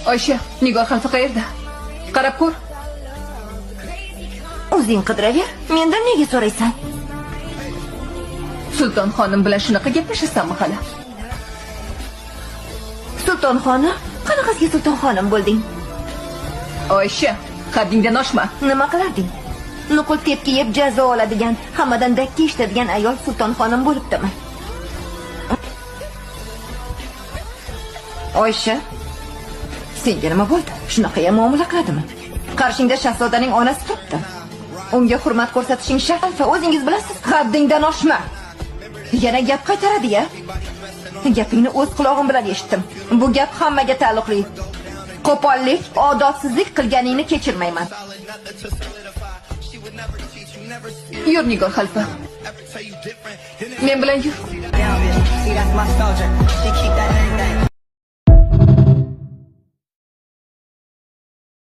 Oysha, Nigor xalfa qayerda? Qarab ko'r. O'zing qidiraver. Mendan nega so'raysan? Sulton xonim bilan shunaqa gaplashasanmi hali? Sulton xonim? Qanaqasiga sulton xonim bo'lding? Oysha, haddingdan oshma. Nima qilarding? Nuqul tepki yeb jazo oladigan, hammadan dakki eshitadigan ayol sulton xonim bo'libdimi? Oysha, senga nima bo'ldi? Shunaqa ham muomala qiladimi? Qarshingda shahzodaning onasi turibdi. Unga hurmat ko'rsatishing shart. O'zingiz bilasiz, haddingdan oshma. Yana gap qaytaradi-ya. Gapingni o'z quloqim bilan eshitdim. Bu gap hammaga taalluqli. Qo'pollik, odobsizlik qilganingni kechirmayman. Yur Nigor xalfa. Men bilan yur. See, that's my soldier. She keep that everything.